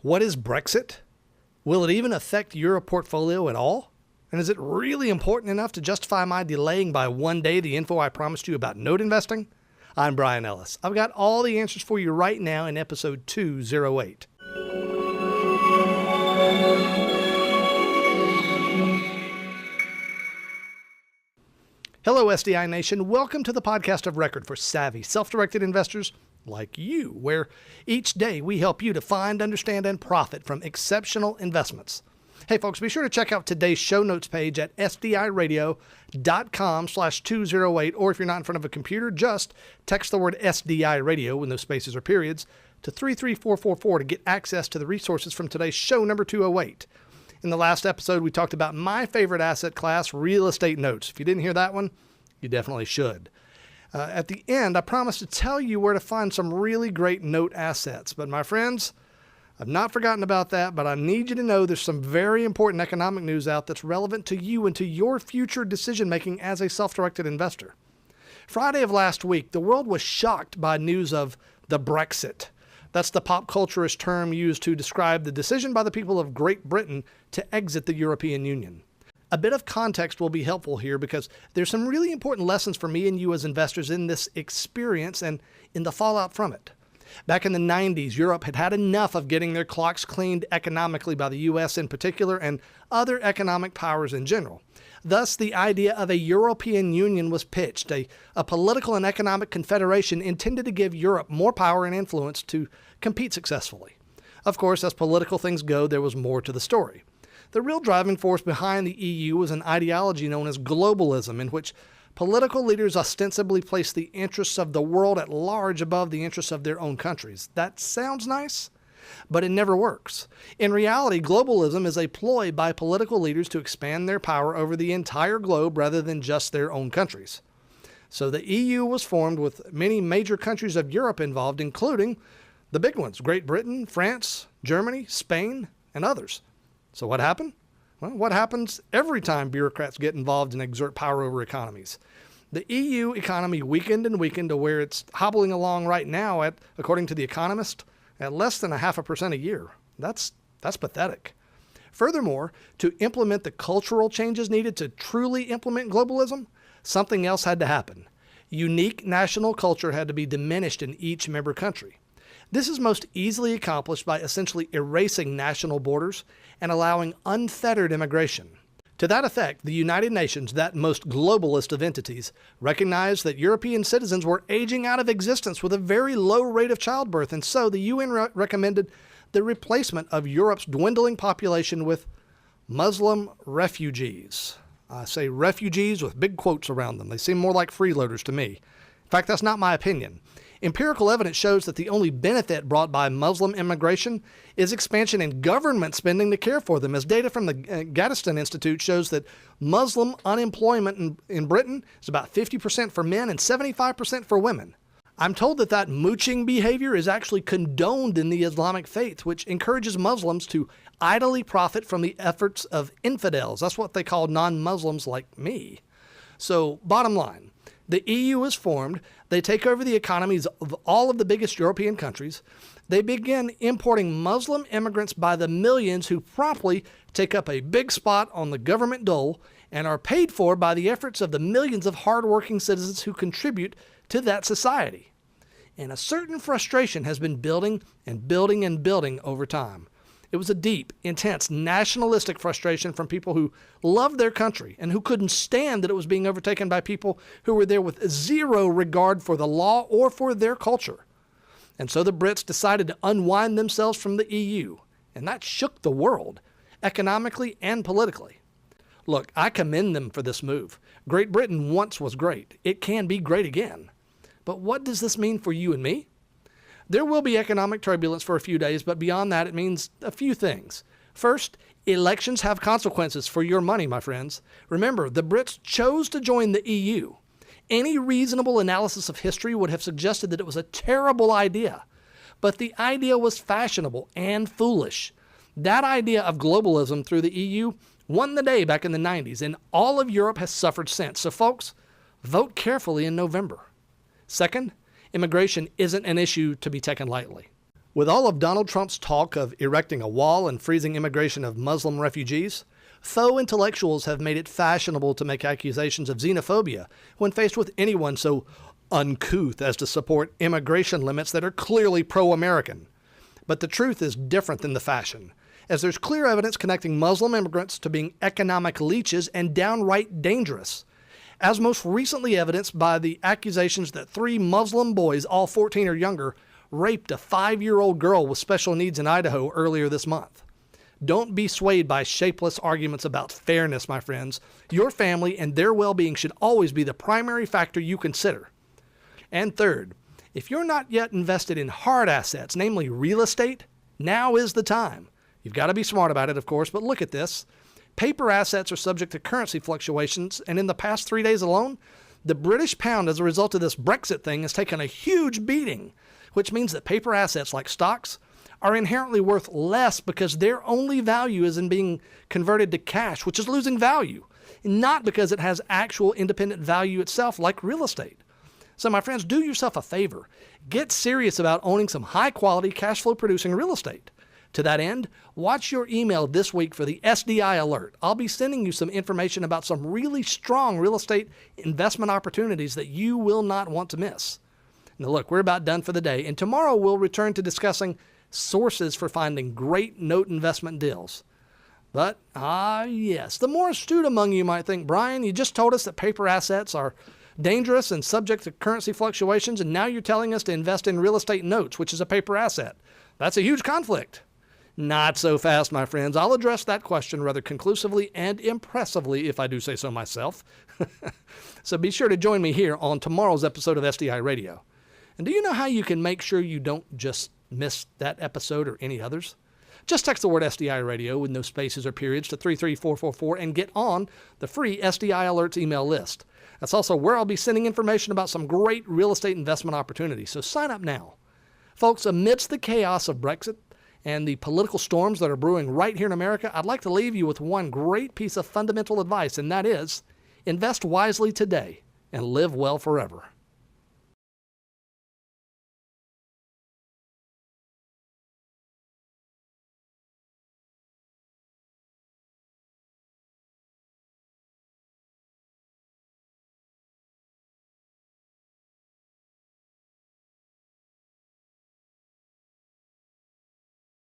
What is Brexit? Will it even affect your portfolio at all? And is it really important enough to justify my delaying by one day the info I promised you about note investing? I'm Brian Ellis. I've got all the answers for you right now in episode 208. Hello, SDI Nation. Welcome to the podcast of record for savvy, self-directed investors like you, where each day we help you to find, understand, and profit from exceptional investments. Hey, folks, be sure to check out today's show notes page at sdiradio.com/208, or if you're not in front of a computer, just text the word SDI Radio with no spaces or periods to 33444 to get access to the resources from today's show number 208. In the last episode, we talked about my favorite asset class, real estate notes. If you didn't hear that one, you definitely should. At the end, I promised to tell you where to find some really great note assets. But my friends, I've not forgotten about that, but I need you to know there's some very important economic news out that's relevant to you and to your future decision-making as a self-directed investor. Friday of last week, the world was shocked by news of the Brexit. That's the pop culturist term used to describe the decision by the people of Great Britain to exit the European Union. A bit of context will be helpful here because there's some really important lessons for me and you as investors in this experience and in the fallout from it. Back in the 90s, Europe had had enough of getting their clocks cleaned economically by the U.S. in particular and other economic powers in general. Thus, the idea of a European Union was pitched, a political and economic confederation intended to give Europe more power and influence to compete successfully. Of course, as political things go, there was more to the story. The real driving force behind the EU was an ideology known as globalism, in which political leaders ostensibly place the interests of the world at large above the interests of their own countries. That sounds nice, but it never works. In reality, globalism is a ploy by political leaders to expand their power over the entire globe rather than just their own countries. So the EU was formed with many major countries of Europe involved, including the big ones, Great Britain, France, Germany, Spain, and others. So what happened? Well, what happens every time bureaucrats get involved and exert power over economies? The EU economy weakened and weakened to where it's hobbling along right now at, according to The Economist, at less than 0.5% a year. That's pathetic. Furthermore, to implement the cultural changes needed to truly implement globalism, something else had to happen. Unique national culture had to be diminished in each member country. This is most easily accomplished by essentially erasing national borders and allowing unfettered immigration. To that effect, the United Nations, that most globalist of entities, recognized that European citizens were aging out of existence with a very low rate of childbirth, and so the UN recommended the replacement of Europe's dwindling population with Muslim refugees. I say refugees with big quotes around them. They seem more like freeloaders to me. In fact, that's not my opinion. Empirical evidence shows that the only benefit brought by Muslim immigration is expansion in government spending to care for them, as data from the Gaddiston Institute shows that Muslim unemployment in Britain is about 50% for men and 75% for women. I'm told that mooching behavior is actually condoned in the Islamic faith, which encourages Muslims to idly profit from the efforts of infidels. That's what they call non-Muslims like me. So, bottom line, the EU is formed. They take over the economies of all of the biggest European countries. They begin importing Muslim immigrants by the millions who promptly take up a big spot on the government dole and are paid for by the efforts of the millions of hardworking citizens who contribute to that society. And a certain frustration has been building and building and building over time. It was a deep, intense, nationalistic frustration from people who loved their country and who couldn't stand that it was being overtaken by people who were there with zero regard for the law or for their culture. And so the Brits decided to unwind themselves from the EU, and that shook the world, economically and politically. Look, I commend them for this move. Great Britain once was great. It can be great again. But what does this mean for you and me? There will be economic turbulence for a few days, but beyond that, it means a few things. First, elections have consequences for your money, my friends. Remember, the Brits chose to join the EU. Any reasonable analysis of history would have suggested that it was a terrible idea. But the idea was fashionable and foolish. That idea of globalism through the EU won the day back in the 90s, and all of Europe has suffered since. So, folks, vote carefully in November. Second, immigration isn't an issue to be taken lightly. With all of Donald Trump's talk of erecting a wall and freezing immigration of Muslim refugees, faux intellectuals have made it fashionable to make accusations of xenophobia when faced with anyone so uncouth as to support immigration limits that are clearly pro-American. But the truth is different than the fashion, as there's clear evidence connecting Muslim immigrants to being economic leeches and downright dangerous, as most recently evidenced by the accusations that 3 Muslim boys, all 14 or younger, raped a 5-year-old girl with special needs in Idaho earlier this month. Don't be swayed by shapeless arguments about fairness, my friends. Your family and their well-being should always be the primary factor you consider. And third, if you're not yet invested in hard assets, namely real estate, now is the time. You've got to be smart about it, of course, but look at this. Paper assets are subject to currency fluctuations, and in the past 3 days alone, the British pound, as a result of this Brexit thing, has taken a huge beating, which means that paper assets like stocks are inherently worth less because their only value is in being converted to cash, which is losing value, not because it has actual independent value itself like real estate. So my friends, do yourself a favor. Get serious about owning some high-quality cash flow producing real estate. To that end, watch your email this week for the SDI alert. I'll be sending you some information about some really strong real estate investment opportunities that you will not want to miss. Now look, we're about done for the day, and tomorrow we'll return to discussing sources for finding great note investment deals. But, yes, the more astute among you might think, Brian, you just told us that paper assets are dangerous and subject to currency fluctuations, and now you're telling us to invest in real estate notes, which is a paper asset. That's a huge conflict. Not so fast, my friends. I'll address that question rather conclusively and impressively, if I do say so myself. So be sure to join me here on tomorrow's episode of SDI Radio. And do you know how you can make sure you don't just miss that episode or any others? Just text the word SDI Radio with no spaces or periods to 33444 and get on the free SDI Alerts email list. That's also where I'll be sending information about some great real estate investment opportunities, so sign up now. Folks, amidst the chaos of Brexit and the political storms that are brewing right here in America, I'd like to leave you with one great piece of fundamental advice, and that is, invest wisely today and live well forever.